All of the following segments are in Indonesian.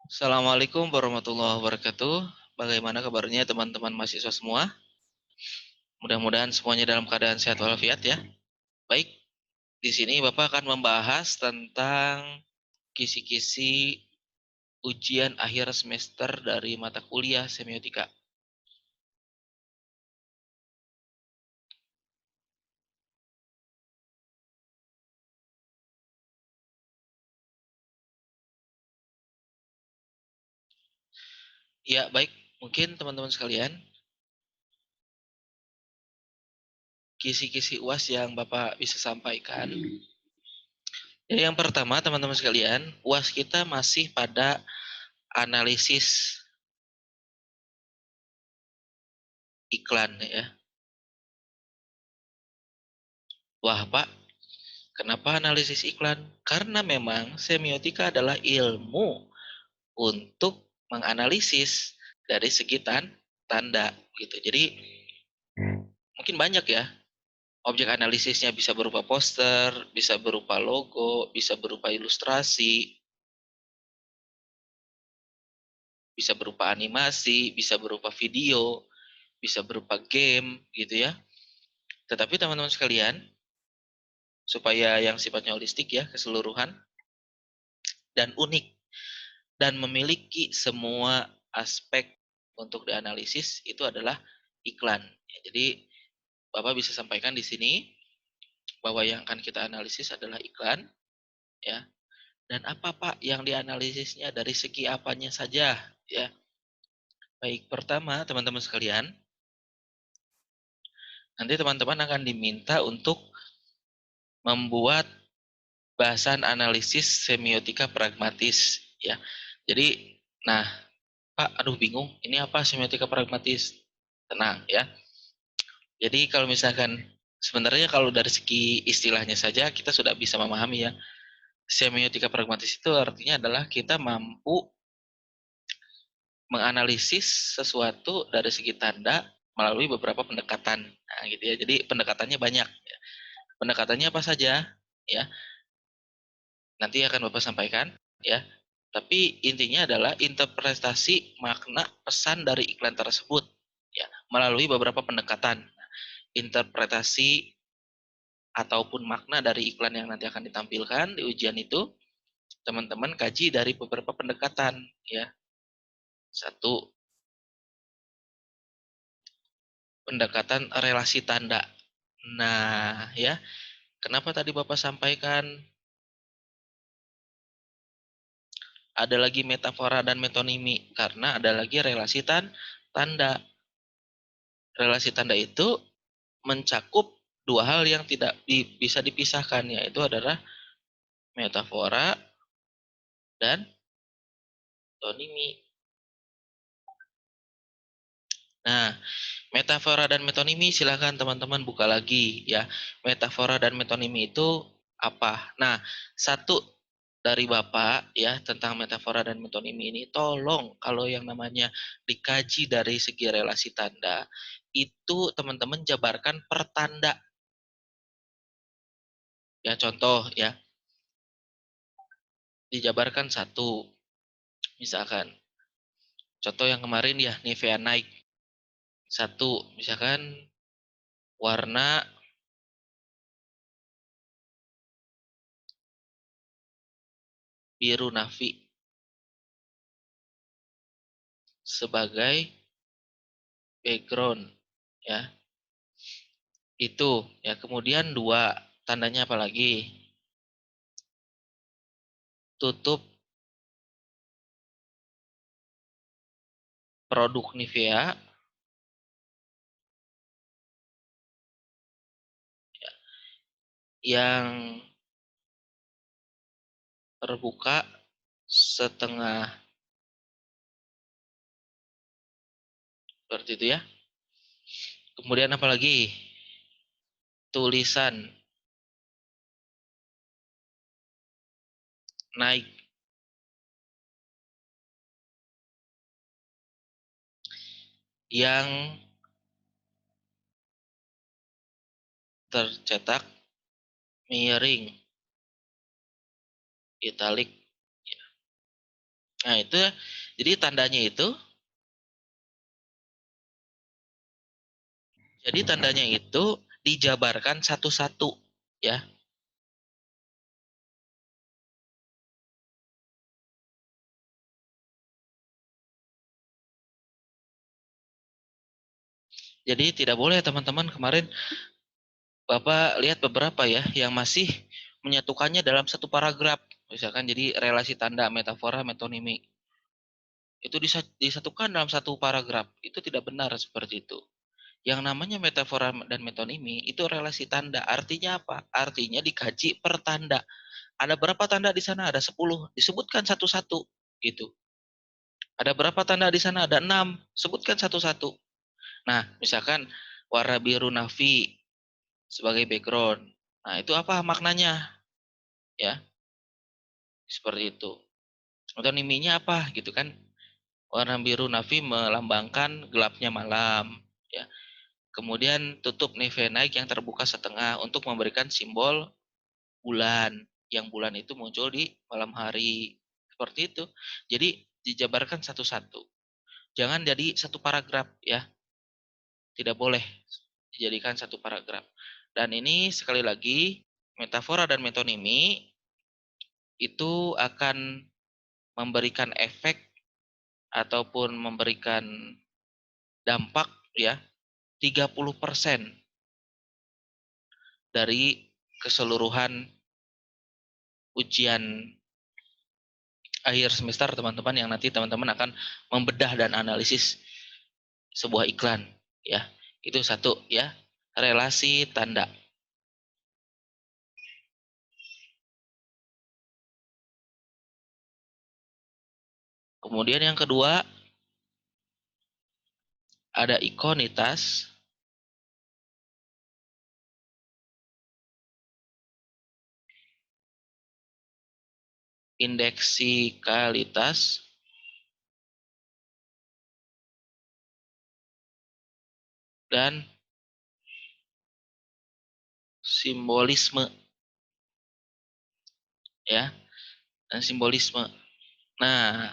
Assalamualaikum warahmatullahi wabarakatuh. Bagaimana kabarnya teman-teman mahasiswa semua? Mudah-mudahan semuanya dalam keadaan sehat walafiat ya. Baik, di sini Bapak akan membahas tentang kisi-kisi ujian akhir semester dari mata kuliah semiotika. Ya, baik. Mungkin teman-teman sekalian, kisi-kisi UAS yang Bapak bisa sampaikan. Jadi yang pertama, teman-teman sekalian, UAS kita masih pada analisis iklan ya. Wah, Pak, kenapa analisis iklan? Karena memang semiotika adalah ilmu untuk menganalisis dari segi tanda gitu. Jadi mungkin banyak ya objek analisisnya, bisa berupa poster, bisa berupa logo, bisa berupa ilustrasi, bisa berupa animasi, bisa berupa video, bisa berupa game gitu ya. Tetapi teman-teman sekalian, supaya yang sifatnya holistik ya, keseluruhan dan unik dan memiliki semua aspek untuk dianalisis, itu adalah iklan. Jadi Bapak bisa sampaikan di sini bahwa yang akan kita analisis adalah iklan ya. Dan apa Pak yang dianalisisnya, dari segi apanya saja ya. Baik, pertama teman-teman sekalian, nanti teman-teman akan diminta untuk membuat bahasan analisis semiotika pragmatis ya. Jadi, nah Pak, aduh bingung, ini apa semiotika pragmatis? Tenang ya. Jadi kalau misalkan sebenarnya kalau dari segi istilahnya saja kita sudah bisa memahami ya. Semiotika pragmatis itu artinya adalah kita mampu menganalisis sesuatu dari segi tanda melalui beberapa pendekatan. Nah, gitu ya. Jadi pendekatannya banyak. Ya. Pendekatannya apa saja? Ya, nanti akan Bapak sampaikan. Ya, tapi intinya adalah interpretasi makna pesan dari iklan tersebut. Ya, melalui beberapa pendekatan. Interpretasi ataupun makna dari iklan yang nanti akan ditampilkan di ujian itu, teman-teman kaji dari beberapa pendekatan. Ya, satu, pendekatan relasi tanda. Nah, ya, kenapa tadi Bapak sampaikan ada lagi metafora dan metonimi? Karena ada lagi relasi tanda. Relasi tanda itu mencakup dua hal yang tidak bisa dipisahkan, yaitu adalah metafora dan metonimi. Nah, metafora dan metonimi silahkan teman-teman buka lagi ya. Metafora dan metonimi itu apa? Nah, satu dari Bapak ya tentang metafora dan metonimi ini, tolong kalau yang namanya dikaji dari segi relasi tanda, itu teman-teman jabarkan per tanda. Ya contoh ya, dijabarkan satu. Misalkan, contoh yang kemarin ya, Nivea naik. Satu, misalkan warna biru navy sebagai background ya. Itu ya, kemudian dua, tandanya apa lagi? Tutup produk Nivea yang terbuka setengah, seperti itu ya. Kemudian apa lagi? Tulisan naik yang tercetak miring, italik. Nah, itu jadi tandanya itu dijabarkan satu-satu ya. Jadi tidak boleh teman-teman kemarin Bapak lihat beberapa ya yang masih menyatukannya dalam satu paragraf. Misalkan jadi relasi tanda, metafora, metonimi. Itu disatukan dalam satu paragraf. Itu tidak benar seperti itu. Yang namanya metafora dan metonimi itu relasi tanda. Artinya apa? Artinya dikaji per tanda. Ada berapa tanda di sana? Ada 10. Disebutkan satu-satu. Gitu. Ada berapa tanda di sana? Ada 6. Sebutkan satu-satu. Nah, misalkan warna biru navy sebagai background. Nah, itu apa maknanya? Ya, seperti itu. Atau niminya apa gitu kan? Warna biru navy melambangkan gelapnya malam. Ya. Kemudian tutup neve naik yang terbuka setengah untuk memberikan simbol bulan. Yang bulan itu muncul di malam hari. Seperti itu. Jadi dijabarkan satu-satu. Jangan jadi satu paragraf ya. Tidak boleh dijadikan satu paragraf. Dan ini sekali lagi metafora dan metonimi itu akan memberikan efek ataupun memberikan dampak ya 30% dari keseluruhan ujian akhir semester teman-teman yang nanti teman-teman akan membedah dan analisis sebuah iklan ya. Itu satu ya, relasi tanda. Kemudian yang kedua ada ikonitas, indeksikalitas, dan simbolisme ya, dan simbolisme. Nah,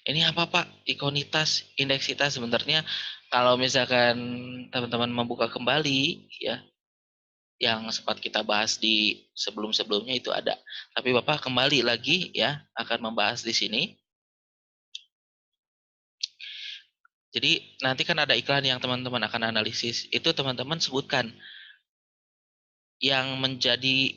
ini apa Pak? Ikonitas, indeksitas sebenarnya kalau misalkan teman-teman membuka kembali ya, yang sempat kita bahas di sebelum-sebelumnya itu ada. Tapi Bapak kembali lagi ya, akan membahas di sini. Jadi nanti kan ada iklan yang teman-teman akan analisis. Itu teman-teman sebutkan yang menjadi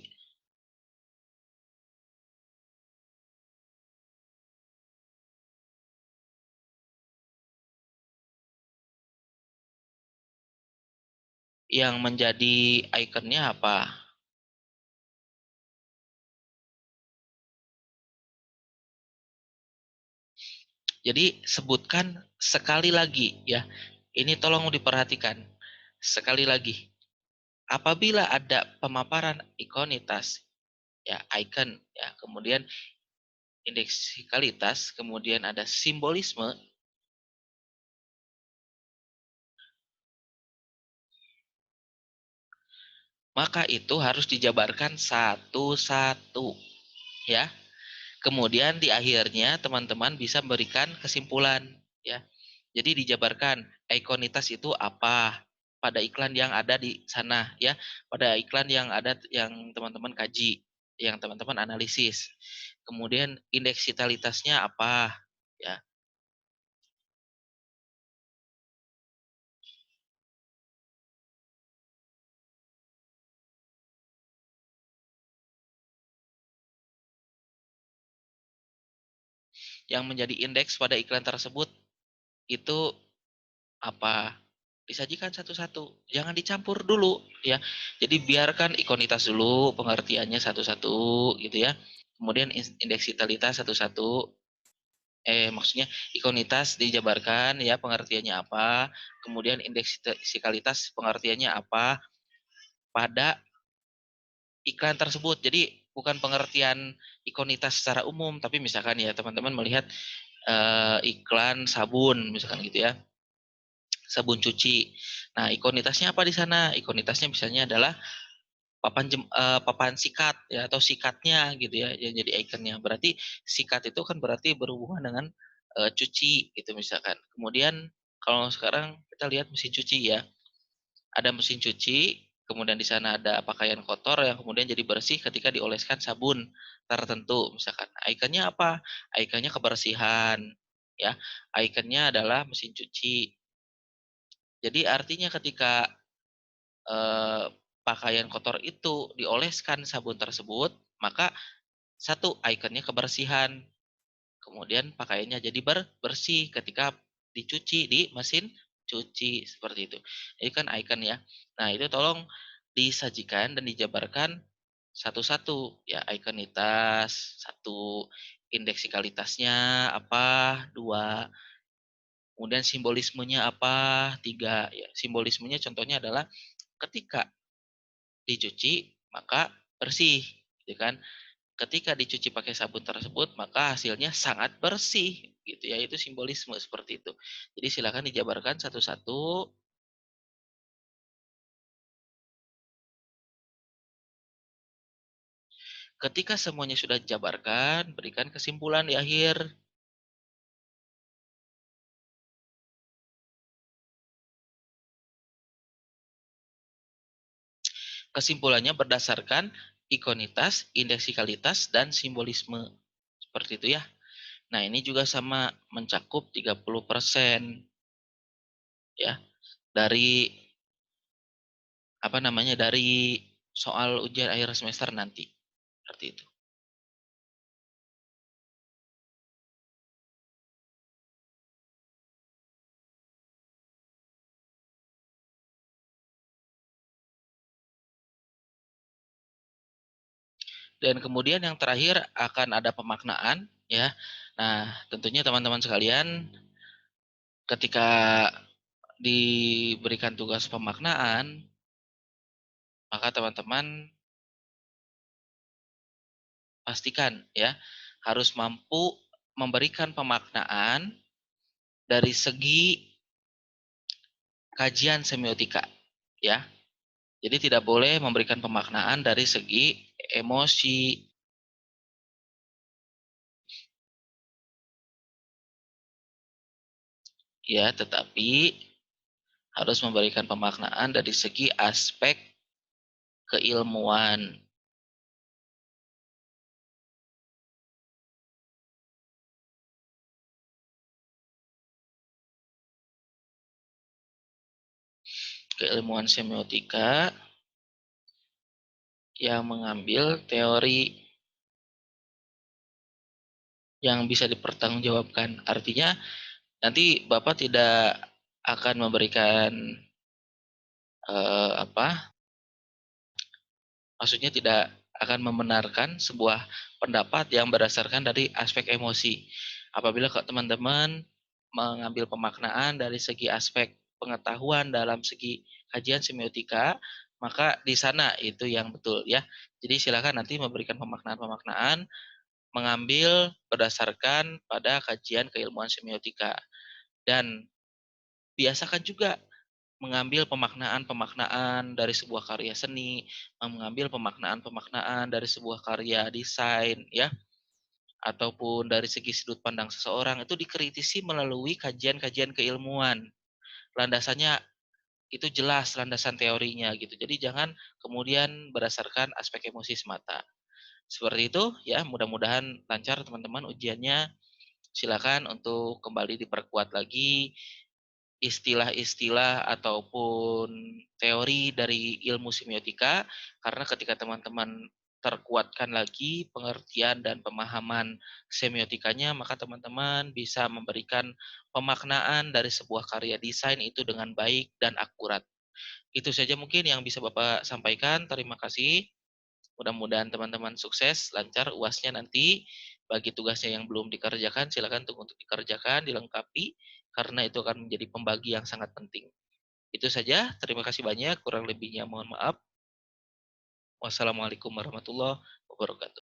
ikonnya apa. Jadi sebutkan sekali lagi ya. Ini tolong diperhatikan. Sekali lagi, apabila ada pemaparan ikonitas ya, icon ya, kemudian indeksikalitas, kemudian ada simbolisme, maka itu harus dijabarkan satu-satu ya. Kemudian di akhirnya teman-teman bisa memberikan kesimpulan ya. Jadi dijabarkan ikonitas itu apa pada iklan yang ada di sana ya, pada iklan yang ada yang teman-teman kaji, yang teman-teman analisis. Kemudian indeksitalitasnya apa ya. Yang menjadi indeks pada iklan tersebut itu apa? Disajikan satu-satu. Jangan dicampur dulu ya. Jadi biarkan ikonitas dulu pengertiannya satu-satu gitu ya. Kemudian indeksitalitas satu-satu. Maksudnya ikonitas dijabarkan ya pengertiannya apa. Kemudian indeksikalitas pengertiannya apa pada iklan tersebut. Jadi bukan pengertian ikonitas secara umum, tapi misalkan ya teman-teman melihat iklan sabun misalkan gitu ya, sabun cuci. Nah ikonitasnya apa di sana? Ikonitasnya misalnya adalah papan sikat ya atau sikatnya gitu ya yang jadi ikonnya. Berarti sikat itu kan berarti berhubungan dengan, cuci gitu misalkan. Kemudian kalau sekarang kita lihat mesin cuci ya, ada mesin cuci, kemudian di sana ada pakaian kotor yang kemudian jadi bersih ketika dioleskan sabun tertentu misalkan. Ikonnya apa? Ikonnya kebersihan ya, ikonnya adalah mesin cuci. Jadi artinya ketika, eee, pakaian kotor itu dioleskan sabun tersebut, maka satu ikonnya kebersihan, kemudian pakaiannya jadi bersih ketika dicuci di mesin cuci, seperti itu. Ini kan ikon ya. Nah, itu tolong disajikan dan dijabarkan satu-satu, ya ikonitas, satu indeksikalitasnya apa, 2 kemudian simbolismenya apa, 3 ya. Simbolismenya contohnya adalah ketika dicuci maka bersih, gitu kan. Ketika dicuci pakai sabun tersebut, maka hasilnya sangat bersih, gitu ya. Itu simbolisme seperti itu. Jadi silakan dijabarkan satu-satu. Ketika semuanya sudah dijabarkan, berikan kesimpulan di akhir. Kesimpulannya berdasarkan ikonitas, indeksikalitas, dan simbolisme. Seperti itu ya. Nah, ini juga sama mencakup 30% ya dari apa namanya? Dari soal ujian akhir semester nanti. Seperti itu. Dan kemudian yang terakhir akan ada pemaknaan ya. Nah, tentunya teman-teman sekalian ketika diberikan tugas pemaknaan, maka teman-teman pastikan ya harus mampu memberikan pemaknaan dari segi kajian semiotika ya. Jadi tidak boleh memberikan pemaknaan dari segi emosi ya, tetapi harus memberikan pemaknaan dari segi aspek keilmuan. Keilmuan semiotika yang mengambil teori yang bisa dipertanggungjawabkan. Artinya nanti Bapak tidak akan memberikan apa? Maksudnya tidak akan membenarkan sebuah pendapat yang berdasarkan dari aspek emosi. Apabila kok teman-teman mengambil pemaknaan dari segi aspek pengetahuan dalam segi kajian semiotika, maka di sana itu yang betul ya. Jadi silakan nanti memberikan pemaknaan-pemaknaan mengambil berdasarkan pada kajian keilmuan semiotika. Dan biasakan juga mengambil pemaknaan-pemaknaan dari sebuah karya seni, mengambil pemaknaan-pemaknaan dari sebuah karya desain ya, ataupun dari segi sudut pandang seseorang itu dikritisi melalui kajian-kajian keilmuan. Landasannya itu jelas landasan teorinya gitu. Jadi jangan kemudian berdasarkan aspek emosi semata. Seperti itu ya, mudah-mudahan lancar teman-teman ujiannya. Silakan untuk kembali diperkuat lagi istilah-istilah ataupun teori dari ilmu semiotika, karena ketika teman-teman terkuatkan lagi pengertian dan pemahaman semiotikanya, maka teman-teman bisa memberikan pemaknaan dari sebuah karya desain itu dengan baik dan akurat. Itu saja mungkin yang bisa Bapak sampaikan. Terima kasih. Mudah-mudahan teman-teman sukses, lancar UASnya nanti. Bagi tugasnya yang belum dikerjakan, silakan tunggu untuk dikerjakan, dilengkapi, karena itu akan menjadi pembagi yang sangat penting. Itu saja, terima kasih banyak, kurang lebihnya mohon maaf. Wassalamualaikum warahmatullahi wabarakatuh.